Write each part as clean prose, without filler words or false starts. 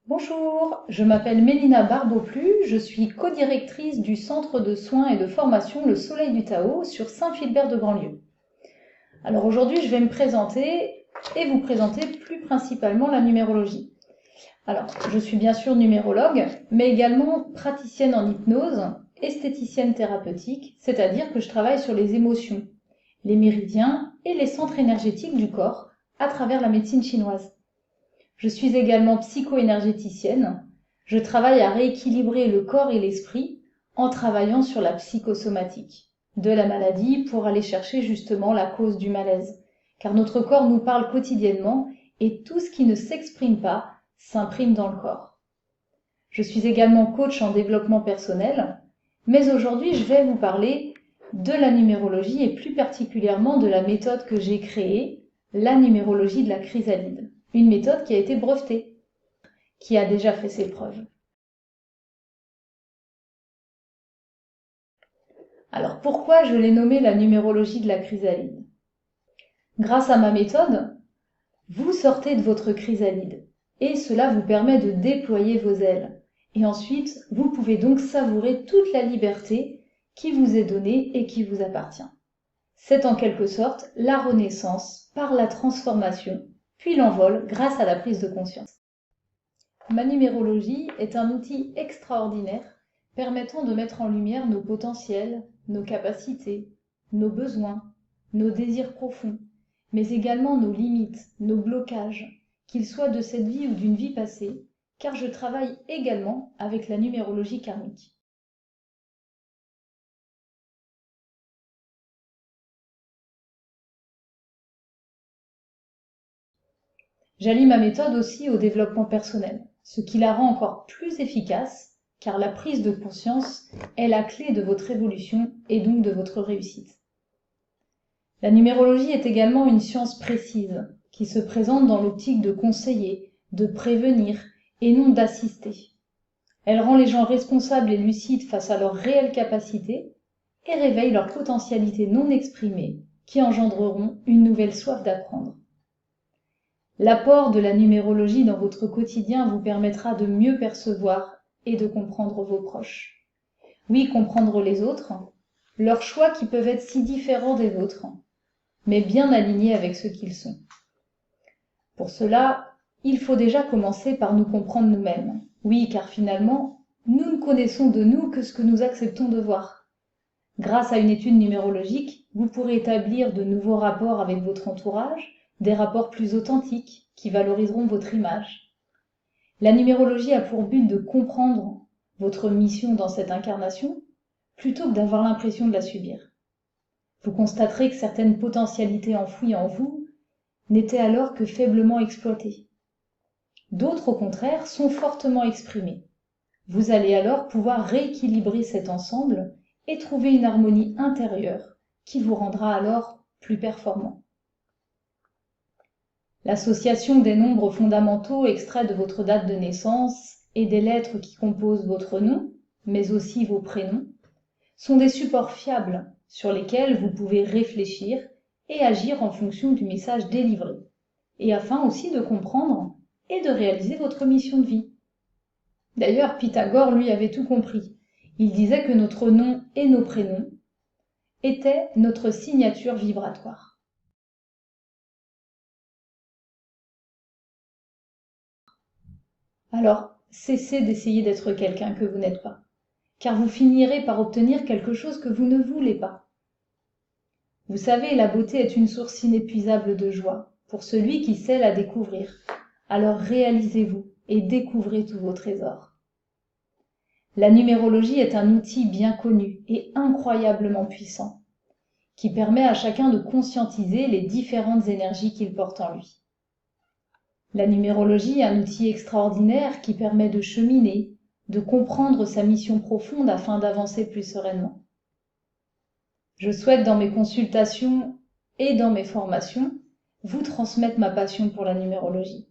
Bonjour, je m'appelle Mélina Barboplu, je suis codirectrice du centre de soins et de formation Le Soleil du Tao sur Saint-Philbert-de-Grandlieu. Alors aujourd'hui, je vais me présenter et vous présenter plus principalement la numérologie. Alors, je suis bien sûr numérologue, mais également praticienne en hypnose, esthéticienne thérapeutique, c'est-à-dire que je travaille sur les émotions, les méridiens et les centres énergétiques du corps à travers la médecine chinoise. Je suis également psycho-énergéticienne. Je travaille à rééquilibrer le corps et l'esprit en travaillant sur la psychosomatique de la maladie pour aller chercher justement la cause du malaise. Car notre corps nous parle quotidiennement et tout ce qui ne s'exprime pas s'imprime dans le corps. Je suis également coach en développement personnel, mais aujourd'hui je vais vous parler de la numérologie et plus particulièrement de la méthode que j'ai créée, la numérologie de la chrysalide. Une méthode qui a été brevetée, qui a déjà fait ses preuves. Alors pourquoi je l'ai nommée la numérologie de la chrysalide? Grâce à ma méthode, vous sortez de votre chrysalide et cela vous permet de déployer vos ailes. Et ensuite, vous pouvez donc savourer toute la liberté qui vous est donnée et qui vous appartient. C'est en quelque sorte la renaissance par la transformation, puis l'envol grâce à la prise de conscience. Ma numérologie est un outil extraordinaire permettant de mettre en lumière nos potentiels, nos capacités, nos besoins, nos désirs profonds, mais également nos limites, nos blocages, qu'ils soient de cette vie ou d'une vie passée, car je travaille également avec la numérologie karmique. J'allie ma méthode aussi au développement personnel, ce qui la rend encore plus efficace, car la prise de conscience est la clé de votre évolution et donc de votre réussite. La numérologie est également une science précise, qui se présente dans l'optique de conseiller, de prévenir et non d'assister. Elle rend les gens responsables et lucides face à leurs réelles capacités et réveille leurs potentialités non exprimées qui engendreront une nouvelle soif d'apprendre. L'apport de la numérologie dans votre quotidien vous permettra de mieux percevoir et de comprendre vos proches. Oui, comprendre les autres, leurs choix qui peuvent être si différents des vôtres, mais bien alignés avec ce qu'ils sont. Pour cela, il faut déjà commencer par nous comprendre nous-mêmes. Oui, car finalement, nous ne connaissons de nous que ce que nous acceptons de voir. Grâce à une étude numérologique, vous pourrez établir de nouveaux rapports avec votre entourage, des rapports plus authentiques qui valoriseront votre image. La numérologie a pour but de comprendre votre mission dans cette incarnation plutôt que d'avoir l'impression de la subir. Vous constaterez que certaines potentialités enfouies en vous n'étaient alors que faiblement exploitées. D'autres, au contraire, sont fortement exprimées. Vous allez alors pouvoir rééquilibrer cet ensemble et trouver une harmonie intérieure qui vous rendra alors plus performant. L'association des nombres fondamentaux extraits de votre date de naissance et des lettres qui composent votre nom, mais aussi vos prénoms, sont des supports fiables sur lesquels vous pouvez réfléchir et agir en fonction du message délivré, et afin aussi de comprendre et de réaliser votre mission de vie. D'ailleurs, Pythagore, lui, avait tout compris. Il disait que notre nom et nos prénoms étaient notre signature vibratoire. Alors, cessez d'essayer d'être quelqu'un que vous n'êtes pas, car vous finirez par obtenir quelque chose que vous ne voulez pas. Vous savez, la beauté est une source inépuisable de joie pour celui qui sait la découvrir. Alors réalisez-vous et découvrez tous vos trésors. La numérologie est un outil bien connu et incroyablement puissant, qui permet à chacun de conscientiser les différentes énergies qu'il porte en lui. La numérologie est un outil extraordinaire qui permet de cheminer, de comprendre sa mission profonde afin d'avancer plus sereinement. Je souhaite dans mes consultations et dans mes formations vous transmettre ma passion pour la numérologie,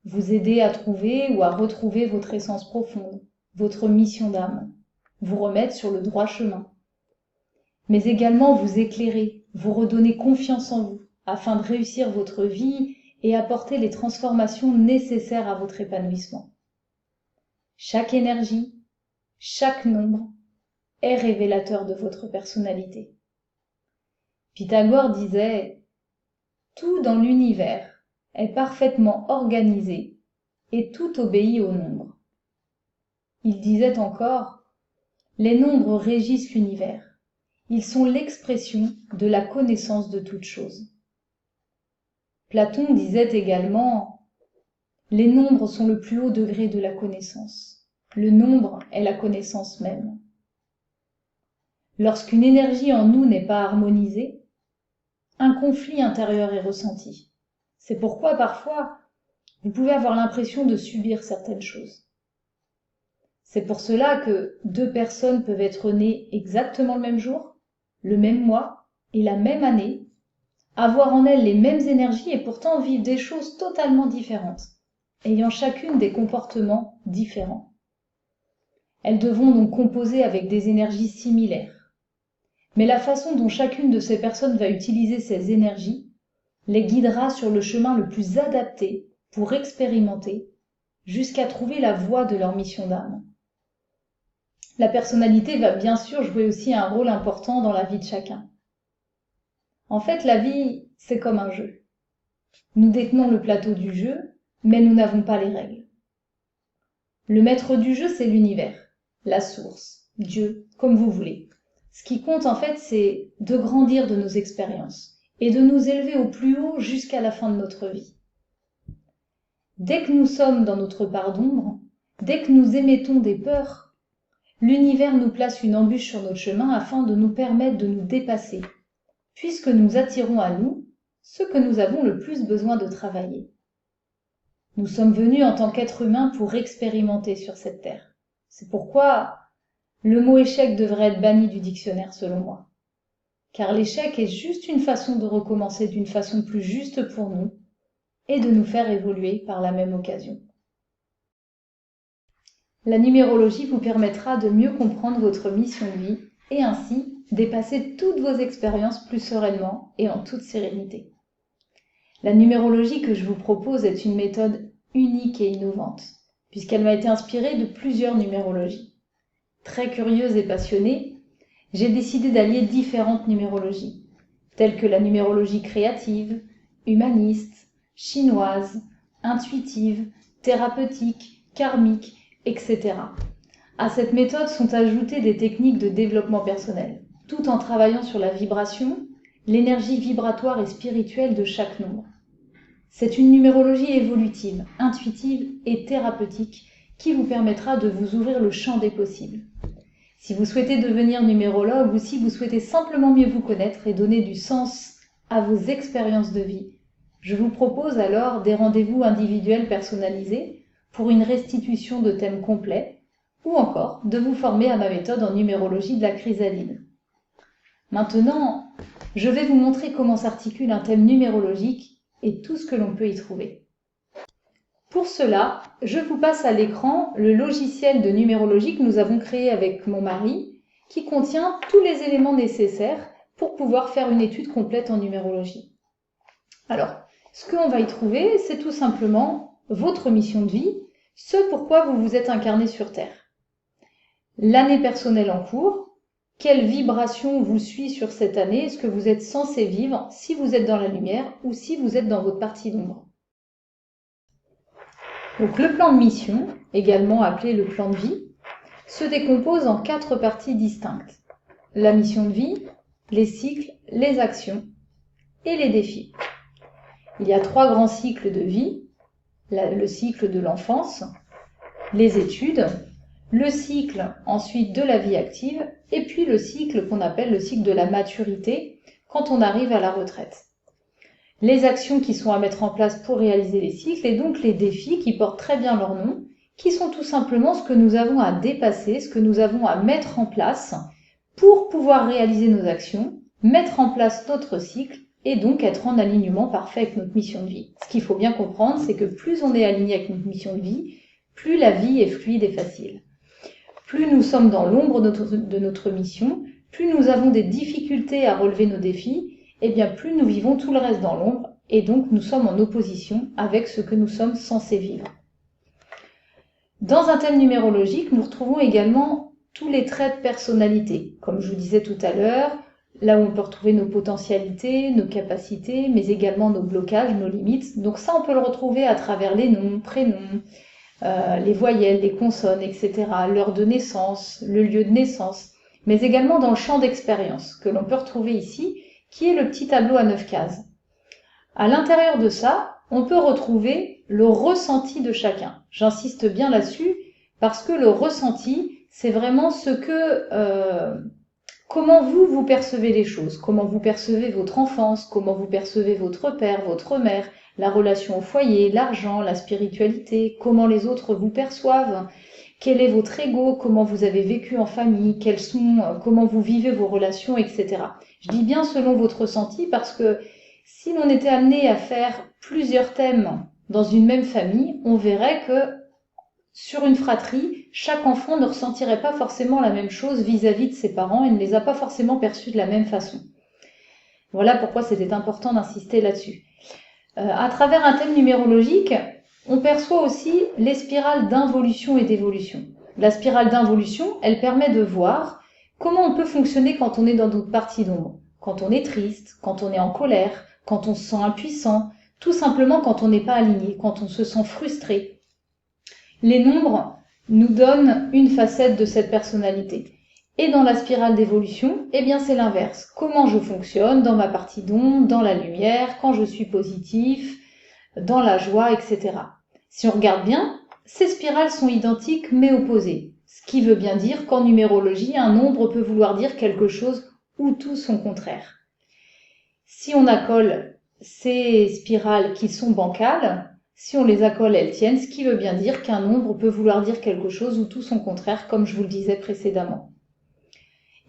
vous aider à trouver ou à retrouver votre essence profonde, votre mission d'âme, vous remettre sur le droit chemin, mais également vous éclairer, vous redonner confiance en vous afin de réussir votre vie et apporter les transformations nécessaires à votre épanouissement. chaque énergie, chaque nombre est révélateur de votre personnalité. Pythagore disait « Tout dans l'univers est parfaitement organisé et tout obéit au nombre. » Il disait encore « Les nombres régissent l'univers. Ils sont l'expression de la connaissance de toute chose. » Platon disait également « Les nombres sont le plus haut degré de la connaissance. Le nombre est la connaissance même. » Lorsqu'une énergie en nous n'est pas harmonisée, un conflit intérieur est ressenti. C'est pourquoi parfois, vous pouvez avoir l'impression de subir certaines choses. C'est pour cela que deux personnes peuvent être nées exactement le même jour, le même mois et la même année, avoir en elles les mêmes énergies et pourtant vivre des choses totalement différentes, ayant chacune des comportements différents. Elles devront donc composer avec des énergies similaires. Mais la façon dont chacune de ces personnes va utiliser ces énergies les guidera sur le chemin le plus adapté pour expérimenter jusqu'à trouver la voie de leur mission d'âme. La personnalité va bien sûr jouer aussi un rôle important dans la vie de chacun. En fait, la vie, c'est comme un jeu. Nous détenons le plateau du jeu, mais nous n'avons pas les règles. Le maître du jeu, c'est l'univers, la source, Dieu, comme vous voulez. Ce qui compte en fait, c'est de grandir de nos expériences et de nous élever au plus haut jusqu'à la fin de notre vie. Dès que nous sommes dans notre part d'ombre, dès que nous émettons des peurs, l'univers nous place une embûche sur notre chemin afin de nous permettre de nous dépasser, puisque nous attirons à nous ce que nous avons le plus besoin de travailler. Nous sommes venus en tant qu'êtres humains pour expérimenter sur cette terre. C'est pourquoi le mot échec devrait être banni du dictionnaire selon moi. Car l'échec est juste une façon de recommencer d'une façon plus juste pour nous et de nous faire évoluer par la même occasion. La numérologie vous permettra de mieux comprendre votre mission de vie et ainsi dépasser toutes vos expériences plus sereinement et en toute sérénité. La numérologie que je vous propose est une méthode unique et innovante, puisqu'elle m'a été inspirée de plusieurs numérologies. Très curieuse et passionnée, j'ai décidé d'allier différentes numérologies, telles que la numérologie créative, humaniste, chinoise, intuitive, thérapeutique, karmique, etc. À cette méthode sont ajoutées des techniques de développement personnel, tout en travaillant sur la vibration, l'énergie vibratoire et spirituelle de chaque nombre. C'est une numérologie évolutive, intuitive et thérapeutique qui vous permettra de vous ouvrir le champ des possibles. Si vous souhaitez devenir numérologue ou si vous souhaitez simplement mieux vous connaître et donner du sens à vos expériences de vie, je vous propose alors des rendez-vous individuels personnalisés pour une restitution de thèmes complets ou encore de vous former à ma méthode en numérologie de la chrysalide. Maintenant, je vais vous montrer comment s'articule un thème numérologique et tout ce que l'on peut y trouver. Pour cela, je vous passe à l'écran le logiciel de numérologie que nous avons créé avec mon mari, qui contient tous les éléments nécessaires pour pouvoir faire une étude complète en numérologie. Alors, ce qu'on va y trouver, c'est tout simplement votre mission de vie, ce pourquoi vous vous êtes incarné sur Terre. L'année personnelle en cours, quelle vibration vous suit sur cette année, est-ce que vous êtes censé vivre si vous êtes dans la lumière ou si vous êtes dans votre partie d'ombre. Donc le plan de mission, également appelé le plan de vie, se décompose en 4 parties distinctes. La mission de vie, les cycles, les actions et les défis. Il y a 3 grands cycles de vie, le cycle de l'enfance, les études, le cycle ensuite de la vie active et puis le cycle qu'on appelle le cycle de la maturité quand on arrive à la retraite. Les actions qui sont à mettre en place pour réaliser les cycles et donc les défis qui portent très bien leur nom, qui sont tout simplement ce que nous avons à dépasser, ce que nous avons à mettre en place pour pouvoir réaliser nos actions, mettre en place notre cycle et donc être en alignement parfait avec notre mission de vie. Ce qu'il faut bien comprendre, c'est que plus on est aligné avec notre mission de vie, plus la vie est fluide et facile. Plus nous sommes dans l'ombre de notre mission, plus nous avons des difficultés à relever nos défis, et bien plus nous vivons tout le reste dans l'ombre, et donc nous sommes en opposition avec ce que nous sommes censés vivre. Dans un thème numérologique, nous retrouvons également tous les traits de personnalité. Comme je vous disais tout à l'heure, là où on peut retrouver nos potentialités, nos capacités, mais également nos blocages, nos limites. Donc ça, on peut le retrouver à travers les noms, prénoms, les voyelles, les consonnes, etc., l'heure de naissance, le lieu de naissance, mais également dans le champ d'expérience, que l'on peut retrouver ici, qui est le petit tableau à 9 cases. À l'intérieur de ça, on peut retrouver le ressenti de chacun. J'insiste bien là-dessus, parce que le ressenti, c'est vraiment comment vous percevez les choses, comment vous percevez votre enfance, comment vous percevez votre père, votre mère, la relation au foyer, l'argent, la spiritualité, comment les autres vous perçoivent, quel est votre ego, comment vous avez vécu en famille, comment vous vivez vos relations, etc. Je dis bien selon votre ressenti parce que si l'on était amené à faire plusieurs thèmes dans une même famille, on verrait que sur une fratrie, chaque enfant ne ressentirait pas forcément la même chose vis-à-vis de ses parents et ne les a pas forcément perçus de la même façon. Voilà pourquoi c'était important d'insister là-dessus. À travers un thème numérologique, on perçoit aussi les spirales d'involution et d'évolution. La spirale d'involution, elle permet de voir comment on peut fonctionner quand on est dans notre partie d'ombre. Quand on est triste, quand on est en colère, quand on se sent impuissant, tout simplement quand on n'est pas aligné, quand on se sent frustré. Les nombres nous donnent une facette de cette personnalité. Et dans la spirale d'évolution, eh bien c'est l'inverse. Comment je fonctionne dans ma partie d'ombre, dans la lumière, quand je suis positif, dans la joie, etc. Si on regarde bien, ces spirales sont identiques mais opposées. Ce qui veut bien dire qu'en numérologie, un nombre peut vouloir dire quelque chose ou tout son contraire. Si on accole ces spirales qui sont bancales, si on les accole, elles tiennent, ce qui veut bien dire qu'un nombre peut vouloir dire quelque chose ou tout son contraire, comme je vous le disais précédemment.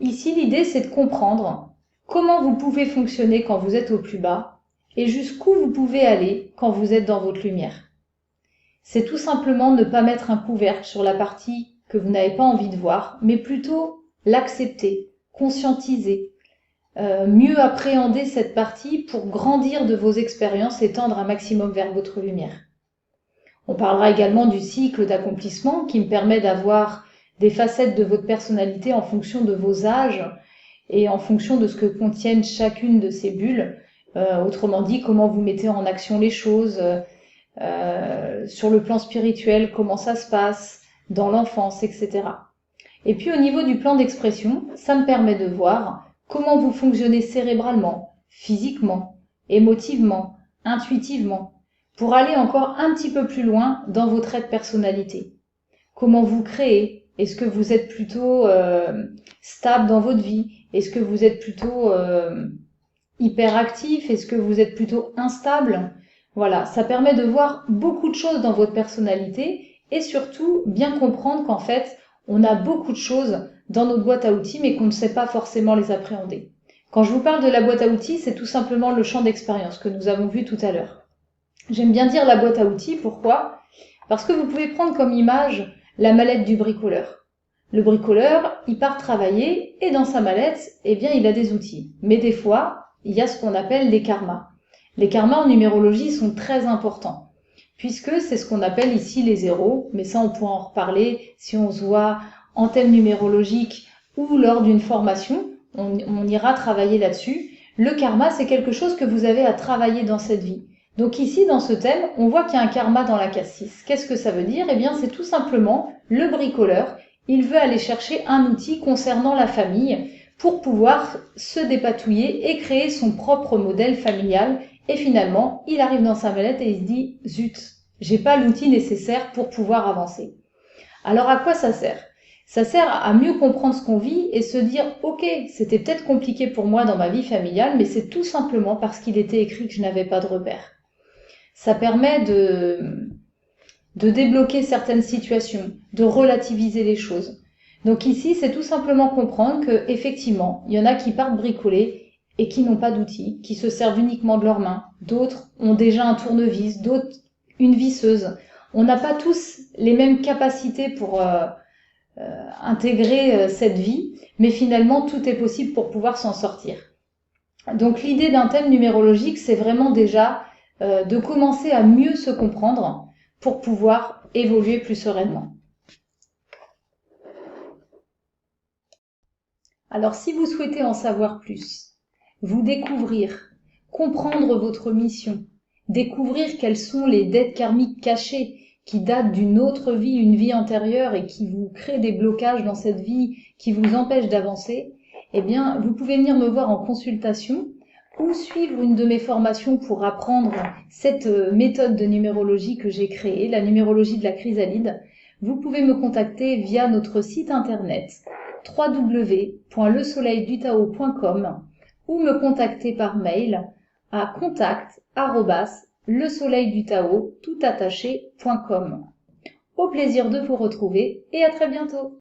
Ici, l'idée, c'est de comprendre comment vous pouvez fonctionner quand vous êtes au plus bas et jusqu'où vous pouvez aller quand vous êtes dans votre lumière. C'est tout simplement ne pas mettre un couvercle sur la partie que vous n'avez pas envie de voir, mais plutôt l'accepter, conscientiser, mieux appréhender cette partie pour grandir de vos expériences et tendre un maximum vers votre lumière. On parlera également du cycle d'accomplissement qui me permet d'avoir des facettes de votre personnalité en fonction de vos âges et en fonction de ce que contiennent chacune de ces bulles. Autrement dit, comment vous mettez en action les choses, sur le plan spirituel, comment ça se passe, dans l'enfance, etc. Et puis au niveau du plan d'expression, ça me permet de voir comment vous fonctionnez cérébralement, physiquement, émotivement, intuitivement, pour aller encore un petit peu plus loin dans vos traits de personnalité. Comment vous créez? Est-ce que vous êtes plutôt stable dans votre vie? Est-ce que vous êtes plutôt hyperactif? Est-ce que vous êtes plutôt instable? Voilà, ça permet de voir beaucoup de choses dans votre personnalité et surtout bien comprendre qu'en fait, on a beaucoup de choses dans notre boîte à outils mais qu'on ne sait pas forcément les appréhender. Quand je vous parle de la boîte à outils, c'est tout simplement le champ d'expérience que nous avons vu tout à l'heure. J'aime bien dire la boîte à outils, pourquoi? Parce que vous pouvez prendre comme image la mallette du bricoleur. Le bricoleur, il part travailler et dans sa mallette, eh bien, il a des outils. Mais des fois, il y a ce qu'on appelle des karmas. Les karmas en numérologie sont très importants, puisque c'est ce qu'on appelle ici les zéros, mais ça on pourra en reparler si on se voit en thème numérologique ou lors d'une formation, on ira travailler là-dessus. Le karma, c'est quelque chose que vous avez à travailler dans cette vie. Donc ici, dans ce thème, on voit qu'il y a un karma dans la case 6. Qu'est-ce que ça veut dire? Eh bien, c'est tout simplement le bricoleur. Il veut aller chercher un outil concernant la famille pour pouvoir se dépatouiller et créer son propre modèle familial. Et finalement, il arrive dans sa mallette et il se dit « Zut, j'ai pas l'outil nécessaire pour pouvoir avancer ». Alors à quoi ça sert? Ça sert à mieux comprendre ce qu'on vit et se dire « Ok, c'était peut-être compliqué pour moi dans ma vie familiale, mais c'est tout simplement parce qu'il était écrit que je n'avais pas de repères. » Ça permet de débloquer certaines situations, de relativiser les choses. Donc ici, c'est tout simplement comprendre que effectivement, il y en a qui partent bricoler et qui n'ont pas d'outils, qui se servent uniquement de leurs mains. D'autres ont déjà un tournevis, d'autres une visseuse. On n'a pas tous les mêmes capacités pour intégrer cette vie, mais finalement, tout est possible pour pouvoir s'en sortir. Donc l'idée d'un thème numérologique, c'est vraiment déjà de commencer à mieux se comprendre pour pouvoir évoluer plus sereinement. Alors si vous souhaitez en savoir plus, vous découvrir, comprendre votre mission, découvrir quelles sont les dettes karmiques cachées qui datent d'une autre vie, une vie antérieure et qui vous créent des blocages dans cette vie, qui vous empêchent d'avancer, eh bien, vous pouvez venir me voir en consultation ou suivre une de mes formations pour apprendre cette méthode de numérologie que j'ai créée, la numérologie de la chrysalide. Vous pouvez me contacter via notre site internet www.lesoleildutao.com ou me contacter par mail à contact@lesoleildutao.com. Au plaisir de vous retrouver et à très bientôt.